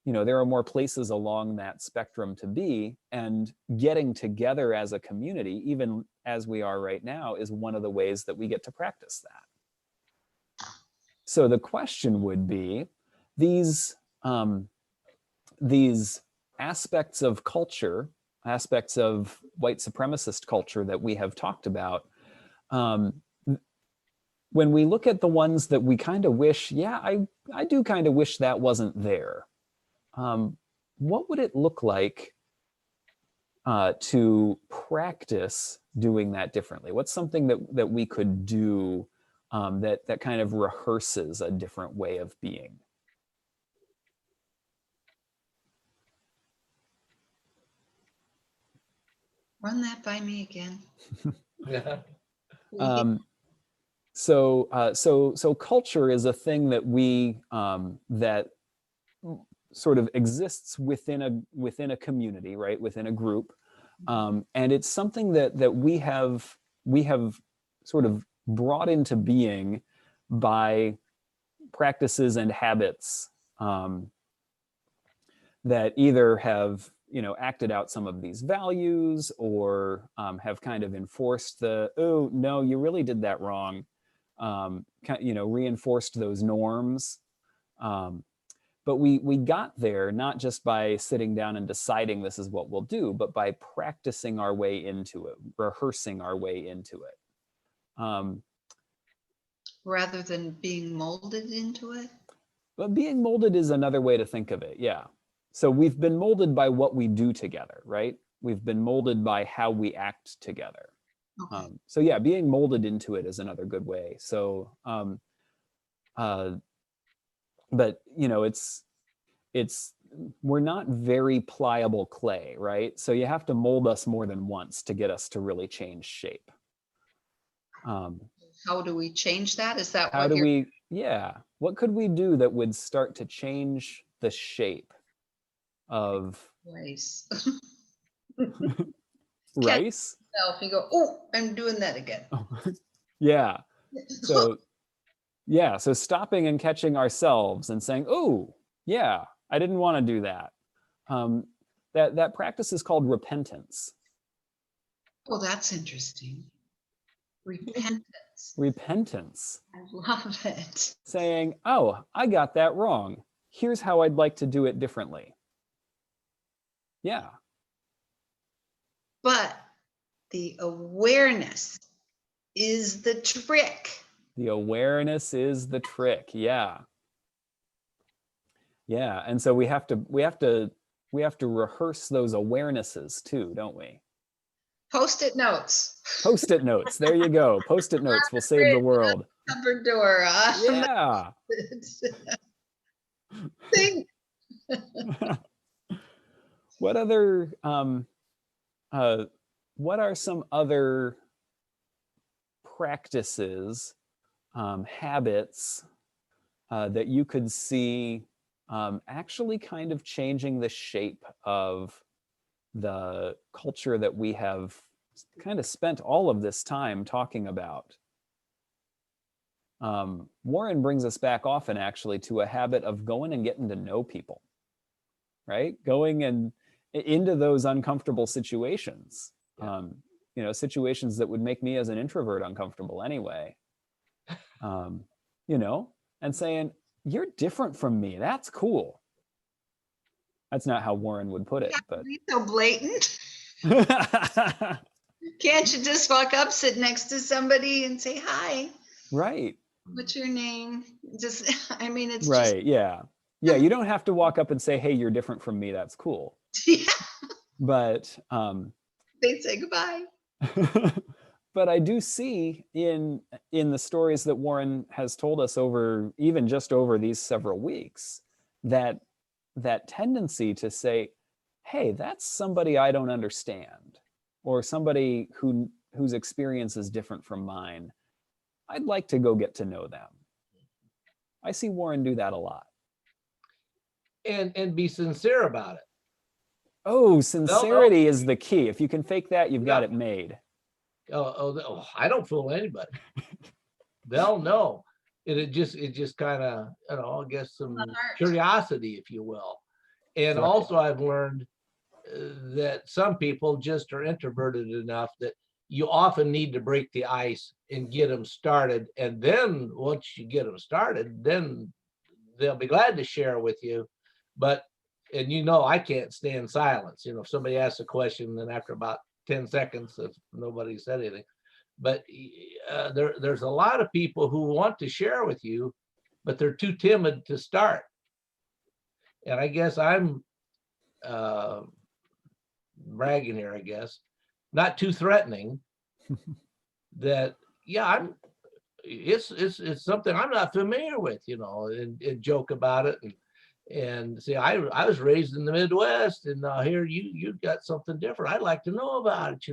there are more places along that spectrum to be, and getting together as a community, even as we are right now, is one of the ways that we get to practice that. So the question would be, these aspects of culture, aspects of white supremacist culture that we have talked about, when we look at the ones that we kind of wish, I do kind of wish that wasn't there. What would it look like to practice doing that differently? What's something that we could do that kind of rehearses a different way of being? Run that by me again. So culture is a thing that we that sort of exists within a community, right? Within a group, and it's something that we have sort of brought into being by practices and habits that either have acted out some of these values, or have kind of enforced oh no, you really did that wrong, reinforced those norms. But we got there not just by sitting down and deciding this is what we'll do, but by practicing our way into it, rehearsing our way into it. Rather than being molded into it? But being molded is another way to think of it, yeah. So we've been molded by what we do together, right? We've been molded by how we act together. Okay. So yeah, being molded into it is another good way. So, but we're not very pliable clay, right? So you have to mold us more than once to get us to really change shape. How do we change that? Is that how do we? Yeah. What could we do that would start to change the shape of rice? Rice? If you go, oh, I'm doing that again. Yeah. So yeah, so stopping and catching ourselves and saying, oh, yeah, I didn't want to do that. That practice is called repentance. Oh, that's interesting. Repentance. Repentance. I love it. Saying, oh, I got that wrong. Here's how I'd like to do it differently. Yeah. But the awareness is the trick. The awareness is the trick. Yeah. Yeah. And so we have to rehearse those awarenesses too, don't we? Post-it notes. Post-it notes. There you go. Post-it notes will save the world. Cupboard door. Yeah. Think. What are some other practices, habits that you could see actually kind of changing the shape of the culture that we have kind of spent all of this time talking about? Warren brings us back often actually to a habit of going and getting to know people, right? Going and into those uncomfortable situations, situations that would make me as an introvert uncomfortable anyway, and saying, you're different from me. That's cool. That's not how Warren would put it, but be so blatant. Can't you just walk up, sit next to somebody and say, hi? Right. What's your name? Just, it's right. just... Yeah. Yeah. You don't have to walk up and say, hey, you're different from me. That's cool. Yeah. But they say goodbye. But I do see in the stories that Warren has told us over these several weeks, that tendency to say, hey, that's somebody I don't understand. or somebody whose experience is different from mine, I'd like to go get to know them. I see Warren do that a lot. And be sincere about it. Oh, sincerity is the key. If you can fake that, you've got it made. I don't fool anybody. They'll know. It just kind of, I guess some curiosity, if you will. And Right. also I've learned that some people just are introverted enough that you often need to break the ice and get them started. And then once you get them started, then they'll be glad to share with you. But, and I can't stand silence. If somebody asks a question, then after about 10 seconds, if nobody said anything. But there's a lot of people who want to share with you, but they're too timid to start. And I guess I'm bragging here, I guess, not too threatening. That it's something I'm not familiar with, and joke about it. And see, I was raised in the Midwest, and here you got something different. I'd like to know about it,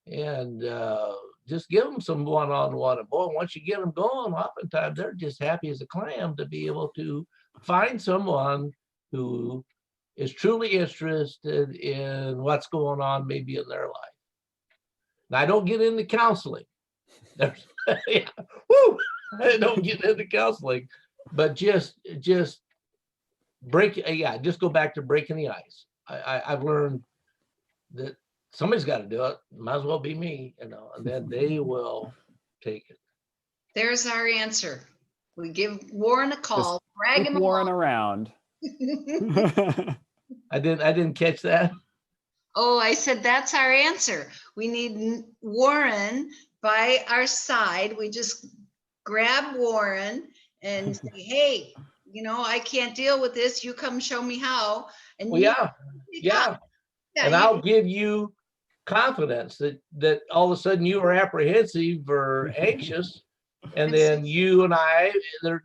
and just give them some one-on-one. And boy, once you get them going, oftentimes they're just happy as a clam to be able to find someone who is truly interested in what's going on maybe in their life. Now, I don't get into counseling. I don't get into counseling, but just just go back to breaking the ice. I've learned that somebody's got to do it. Might as well be me, and then they will take it. There's our answer. We give Warren a call, drag him Warren along. around. I didn't catch that. Oh, I said that's our answer. We need Warren by our side. We just grab Warren and say, hey, I can't deal with this. You come show me how. And Well, yeah. And I'll give you confidence that all of a sudden you are apprehensive or anxious. And then you and I,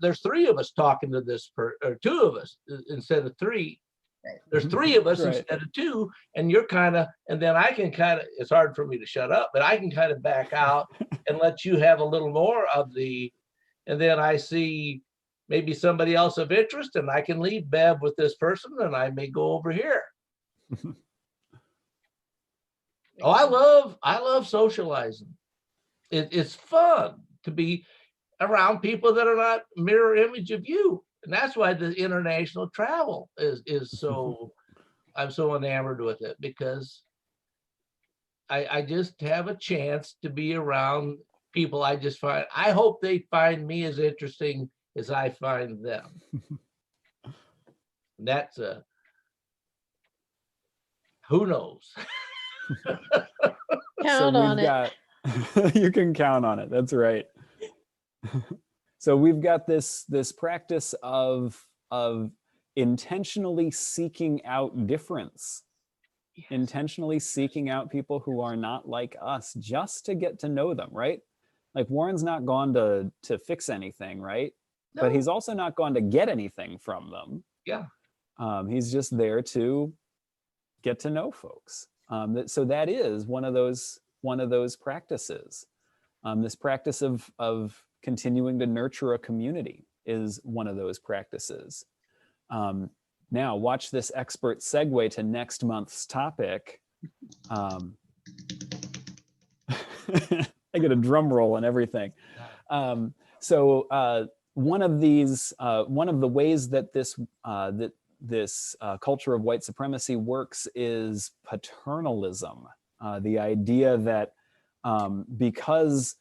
there's three of us talking to this or two of us instead of three. There's three of us instead of two, and you're and then I can it's hard for me to shut up, but I can kind of back out and let you have a little more of and then I see maybe somebody else of interest, and I can leave Bev with this person, and I may go over here. I love socializing. It's fun to be around people that are not mirror image of you. And that's why the international travel is so, I'm so enamored with it, because I just have a chance to be around people I hope they find me as interesting as I find them. That's who knows? Count on it. You can count on it. That's right. So we've got this practice of intentionally seeking out difference, intentionally seeking out people who are not like us, just to get to know them, right? Like Warren's not gone to fix anything, right? No. But he's also not gone to get anything from them. Yeah. He's just there to get to know folks. So that is one of those practices. This practice of continuing to nurture a community is one of those practices. Now, watch this expert segue to next month's topic. I get a drum roll and everything. So one of the ways that this culture of white supremacy works is paternalism. The idea that because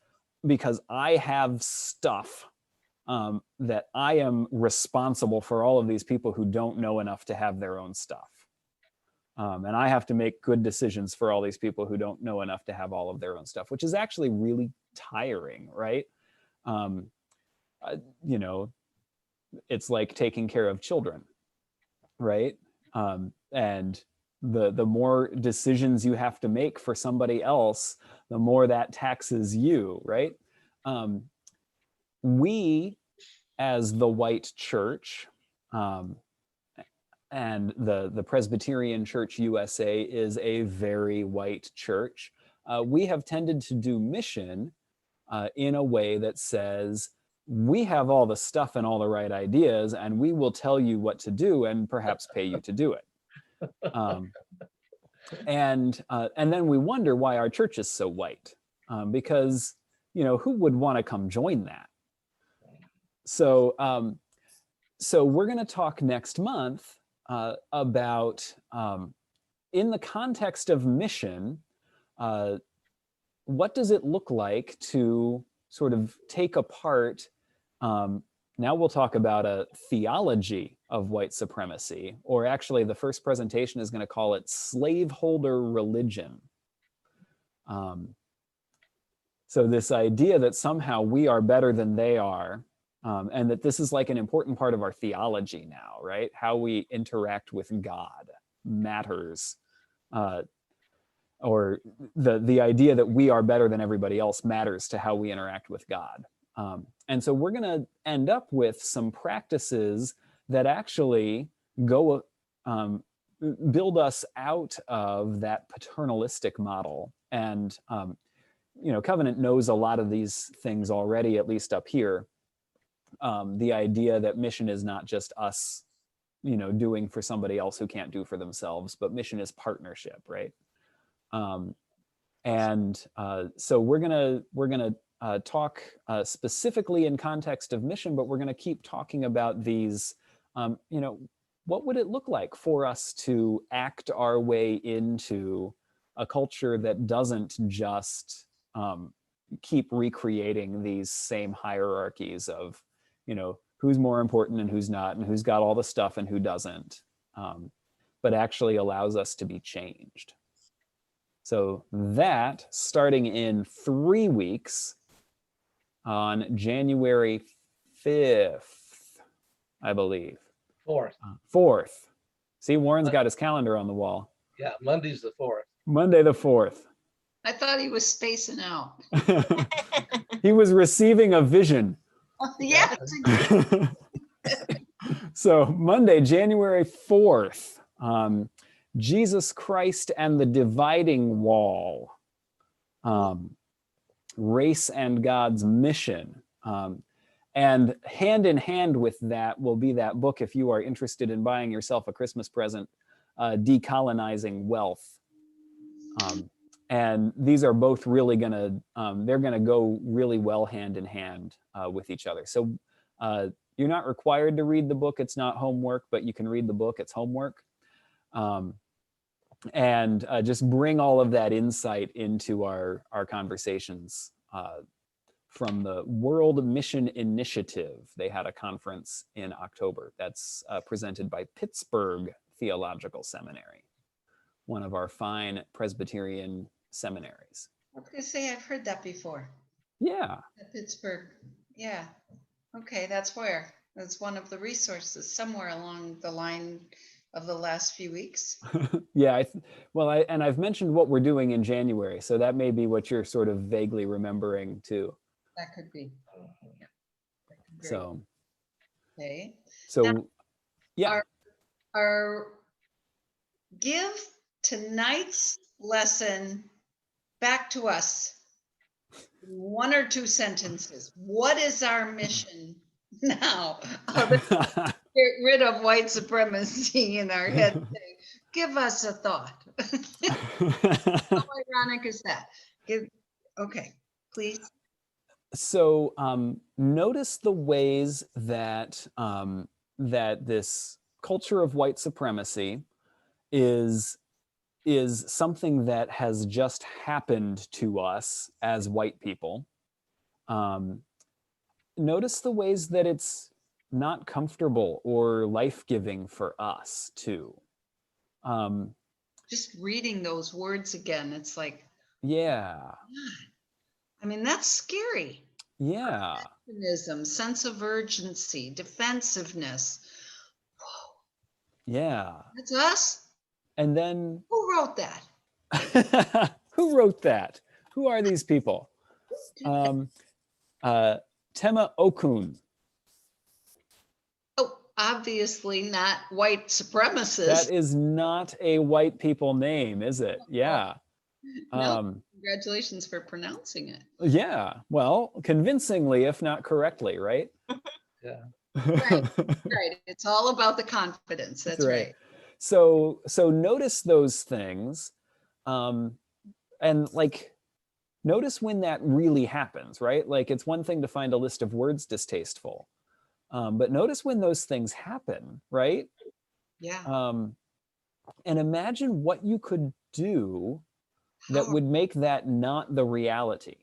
I have stuff, that I am responsible for all of these people who don't know enough to have their own stuff. And I have to make good decisions for all these people who don't know enough to have all of their own stuff, which is actually really tiring, right? It's like taking care of children, right? And the more decisions you have to make for somebody else, the more that taxes you, right? We, as the white church, and the Presbyterian Church USA is a very white church. We have tended to do mission in a way that says, we have all the stuff and all the right ideas, and we will tell you what to do and perhaps pay you to do it. And then we wonder why our church is so white, because, you know, who would want to come join that? So, so we're going to talk next month about, in the context of mission, what does it look like to sort of take apart, now we'll talk about a theology of white supremacy, or actually the first presentation is going to call it slaveholder religion. So this idea that somehow we are better than they are, and that this is like an important part of our theology now, right? How we interact with God matters. Or the idea that we are better than everybody else matters to how we interact with God. And so we're going to end up with some practices that actually go build us out of that paternalistic model. And you know, Covenant knows a lot of these things already, at least up here. The idea that mission is not just us, you know, doing for somebody else who can't do for themselves, but mission is partnership, right? So we're gonna talk specifically in context of mission, but we're gonna keep talking about these, you know, what would it look like for us to act our way into a culture that doesn't just keep recreating these same hierarchies of, you know, who's more important and who's not, and who's got all the stuff and who doesn't, but actually allows us to be changed. So that, starting in 3 weeks, on January 5th, I believe. 4th. 4th. See, Warren's got his calendar on the wall. Yeah, Monday's the 4th. Monday the 4th. I thought he was spacing out. He was receiving a vision. Yes. So Monday, January 4th, Jesus Christ and the Dividing Wall, Race and God's Mission. And hand in hand with that will be that book, if you are interested in buying yourself a Christmas present, Decolonizing Wealth. And these are both really gonna, they're gonna go really well hand in hand with each other. So you're not required to read the book, it's not homework, but you can read the book, it's homework. And just bring all of that insight into our conversations. From the World Mission Initiative. They had a conference in October that's presented by Pittsburgh Theological Seminary, one of our fine Presbyterian seminaries. I was going to say, I've heard that before. Yeah. At Pittsburgh. Yeah. Okay, that's where. That's one of the resources somewhere along the line of the last few weeks. Yeah. And I've mentioned what we're doing in January, so that may be what you're sort of vaguely remembering too. That could be. Yeah. That could be. So. Okay. So, now, yeah. Our give tonight's lesson back to us. 1 or 2 sentences. What is our mission now? Get rid of white supremacy in our head. Give us a thought. How ironic is that? Okay, please. So notice the ways that that this culture of white supremacy is something that has just happened to us as white people. Notice the ways that it's not comfortable or life-giving for us too. Just reading those words again, it's like, yeah. I mean, that's scary. Yeah. Perfectionism, sense of urgency, defensiveness. Whoa. Yeah. That's us? And then Who wrote that? who wrote that? Who are these people? Tema Okun. Oh, obviously not white supremacist. That is not a white people name, is it? Yeah. No, congratulations for pronouncing it. Yeah. Well, convincingly, if not correctly, right? Yeah. Right. Right. It's all about the confidence. That's right. So notice those things, and like notice when that really happens, right? Like it's one thing to find a list of words distasteful, but notice when those things happen, right? Yeah. And imagine what you could do that How- would make that not the reality.